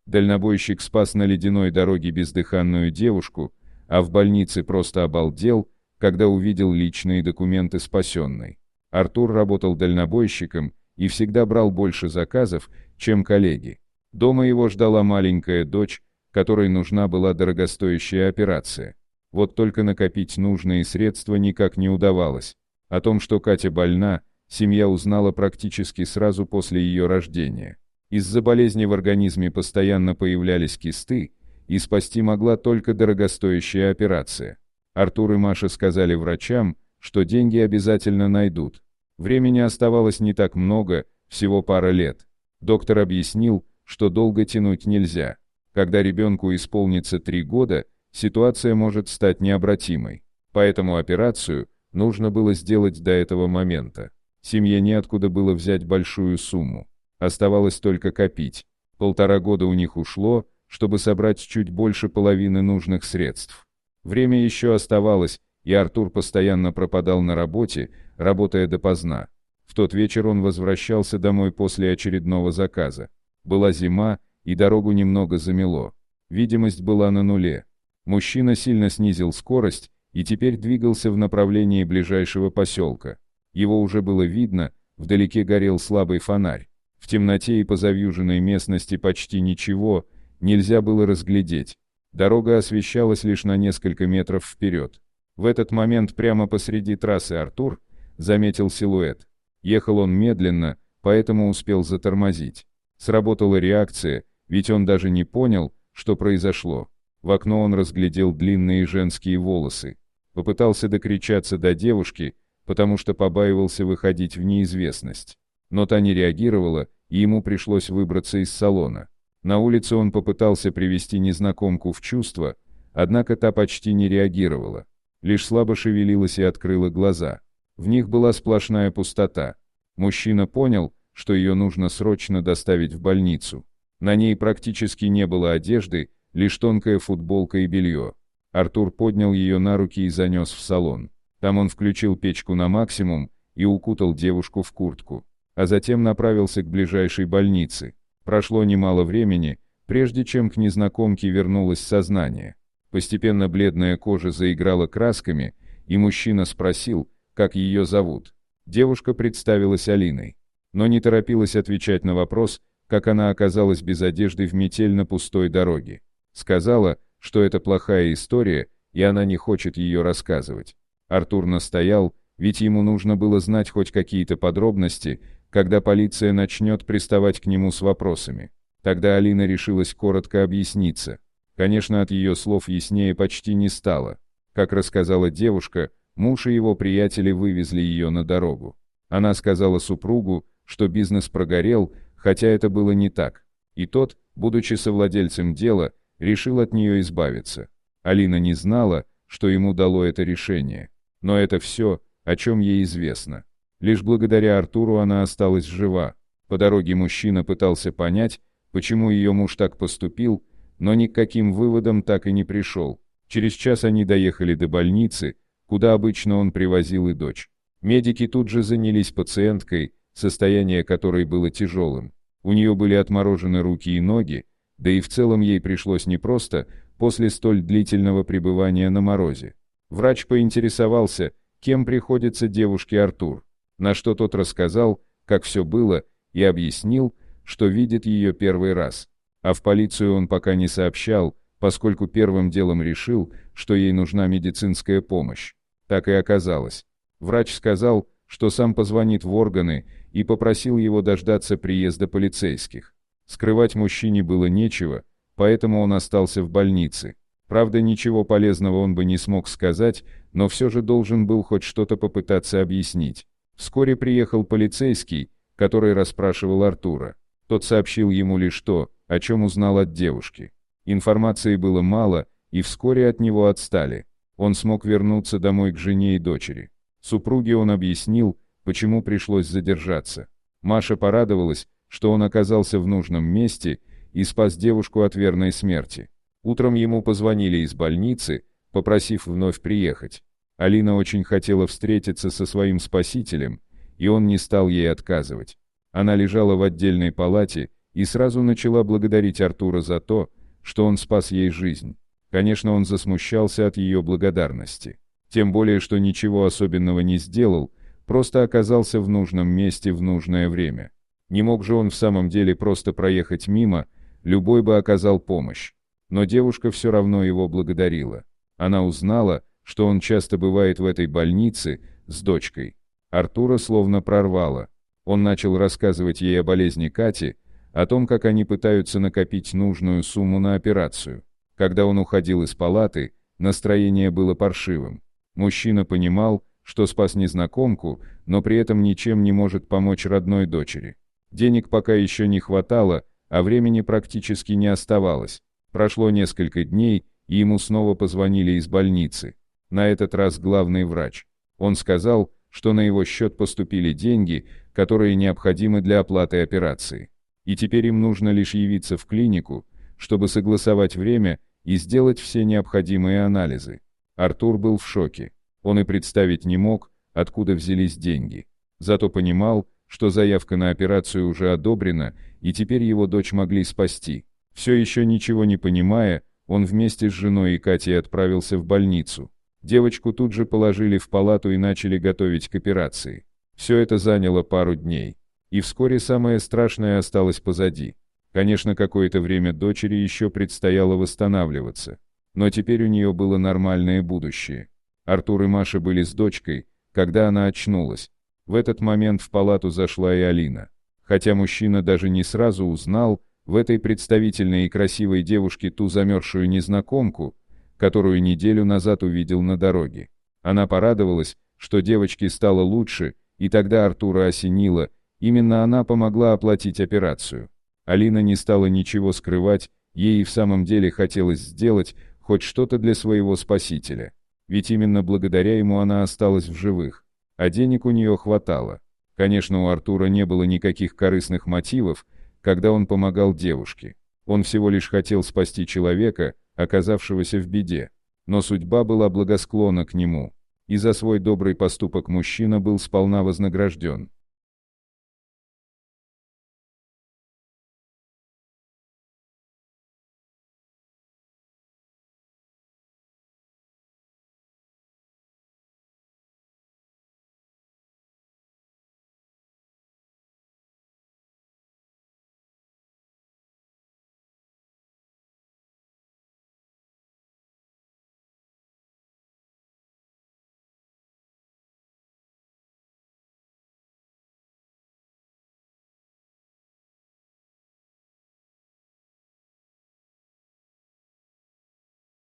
Дальнобойщик спас на ледяной дороге бездыханную девушку, а в больнице просто обалдел, когда увидел личные документы спасенной. Артур работал дальнобойщиком и всегда брал больше заказов, чем коллеги. Дома его ждала маленькая дочь, которой нужна была дорогостоящая операция. Вот только накопить нужные средства никак не удавалось. О том, что Катя больна, семья узнала практически сразу после ее рождения. Из-за болезни в организме постоянно появлялись кисты, и спасти могла только дорогостоящая операция. Артур и Маша сказали врачам, что деньги обязательно найдут. Времени оставалось не так много, всего пара лет. Доктор объяснил, что долго тянуть нельзя. Когда ребенку исполнится 3 года, ситуация может стать необратимой. Поэтому операцию нужно было сделать до этого момента. Семье неоткуда было взять большую сумму. Оставалось только копить. 1,5 года у них ушло, чтобы собрать чуть больше половины нужных средств. Время еще оставалось, и Артур постоянно пропадал на работе, работая допоздна. В тот вечер он возвращался домой после очередного заказа. Была зима, и дорогу немного замело. Видимость была на нуле. Мужчина сильно снизил скорость и теперь двигался в направлении ближайшего поселка. Его уже было видно, вдалеке горел слабый фонарь. В темноте и по завьюженной местности почти ничего нельзя было разглядеть. Дорога освещалась лишь на несколько метров вперед. В этот момент прямо посреди трассы Артур заметил силуэт. Ехал он медленно, поэтому успел затормозить. Сработала реакция, ведь он даже не понял, что произошло. В окно он разглядел длинные женские волосы. Попытался докричаться до девушки, потому что побаивался выходить в неизвестность. Но та не реагировала, и ему пришлось выбраться из салона. На улице он попытался привести незнакомку в чувство, однако та почти не реагировала. Лишь слабо шевелилась и открыла глаза. В них была сплошная пустота. Мужчина понял, что ее нужно срочно доставить в больницу. На ней практически не было одежды, лишь тонкая футболка и белье. Артур поднял ее на руки и занес в салон. Там он включил печку на максимум и укутал девушку в куртку, а затем направился к ближайшей больнице. Прошло немало времени, прежде чем к незнакомке вернулось сознание. Постепенно бледная кожа заиграла красками, и мужчина спросил, как ее зовут. Девушка представилась Алиной, но не торопилась отвечать на вопрос, как она оказалась без одежды в метель на пустой дороге. Сказала, что это плохая история, и она не хочет ее рассказывать. Артур настоял, ведь ему нужно было знать хоть какие-то подробности, когда полиция начнет приставать к нему с вопросами. Тогда Алина решилась коротко объясниться. Конечно, от ее слов яснее почти не стало. Как рассказала девушка, муж и его приятели вывезли ее на дорогу. Она сказала супругу, что бизнес прогорел, хотя это было не так. И тот, будучи совладельцем дела, решил от нее избавиться. Алина не знала, что ему дало это решение. Но это все, о чем ей известно. Лишь благодаря Артуру она осталась жива. По дороге мужчина пытался понять, почему ее муж так поступил, но ни к каким выводам так и не пришел. Через час они доехали до больницы, куда обычно он привозил и дочь. Медики тут же занялись пациенткой, состояние которой было тяжелым. У нее были отморожены руки и ноги, да и в целом ей пришлось непросто после столь длительного пребывания на морозе. Врач поинтересовался, кем приходится девушке Артур, на что тот рассказал, как все было, и объяснил, что видит ее первый раз. А в полицию он пока не сообщал, поскольку первым делом решил, что ей нужна медицинская помощь. Так и оказалось. Врач сказал, что сам позвонит в органы и попросил его дождаться приезда полицейских. Скрывать мужчине было нечего, поэтому он остался в больнице. Правда, ничего полезного он бы не смог сказать, но все же должен был хоть что-то попытаться объяснить. Вскоре приехал полицейский, который расспрашивал Артура. Тот сообщил ему лишь то, о чем узнал от девушки. Информации было мало, и вскоре от него отстали. Он смог вернуться домой к жене и дочери. Супруге он объяснил, почему пришлось задержаться. Маша порадовалась, что он оказался в нужном месте и спас девушку от верной смерти. Утром ему позвонили из больницы, попросив вновь приехать. Алина очень хотела встретиться со своим спасителем, и он не стал ей отказывать. Она лежала в отдельной палате, и сразу начала благодарить Артура за то, что он спас ей жизнь. Конечно, он засмущался от ее благодарности. Тем более, что ничего особенного не сделал, просто оказался в нужном месте в нужное время. Не мог же он в самом деле просто проехать мимо, любой бы оказал помощь. Но девушка все равно его благодарила. Она узнала, что он часто бывает в этой больнице с дочкой. Артура словно прорвало. Он начал рассказывать ей о болезни Кати, о том, как они пытаются накопить нужную сумму на операцию. Когда он уходил из палаты, настроение было паршивым. Мужчина понимал, что спас незнакомку, но при этом ничем не может помочь родной дочери. Денег пока еще не хватало, а времени практически не оставалось. Прошло несколько дней, и ему снова позвонили из больницы. На этот раз главный врач. Он сказал, что на его счет поступили деньги, которые необходимы для оплаты операции. И теперь им нужно лишь явиться в клинику, чтобы согласовать время и сделать все необходимые анализы. Артур был в шоке. Он и представить не мог, откуда взялись деньги. Зато понимал, что заявка на операцию уже одобрена, и теперь его дочь могли спасти. Все еще ничего не понимая, он вместе с женой и Катей отправился в больницу. Девочку тут же положили в палату и начали готовить к операции. Все это заняло пару дней. И вскоре самое страшное осталось позади. Конечно, какое-то время дочери еще предстояло восстанавливаться. Но теперь у нее было нормальное будущее. Артур и Маша были с дочкой, когда она очнулась. В этот момент в палату зашла и Алина. Хотя мужчина даже не сразу узнал в этой представительной и красивой девушке ту замерзшую незнакомку, которую неделю назад увидел на дороге. Она порадовалась, что девочке стало лучше, и тогда Артура осенило, именно она помогла оплатить операцию. Алина не стала ничего скрывать, ей и в самом деле хотелось сделать хоть что-то для своего спасителя. Ведь именно благодаря ему она осталась в живых, а денег у нее хватало. Конечно, у Артура не было никаких корыстных мотивов, когда он помогал девушке. Он всего лишь хотел спасти человека, оказавшегося в беде. Но судьба была благосклонна к нему, и за свой добрый поступок мужчина был сполна вознагражден.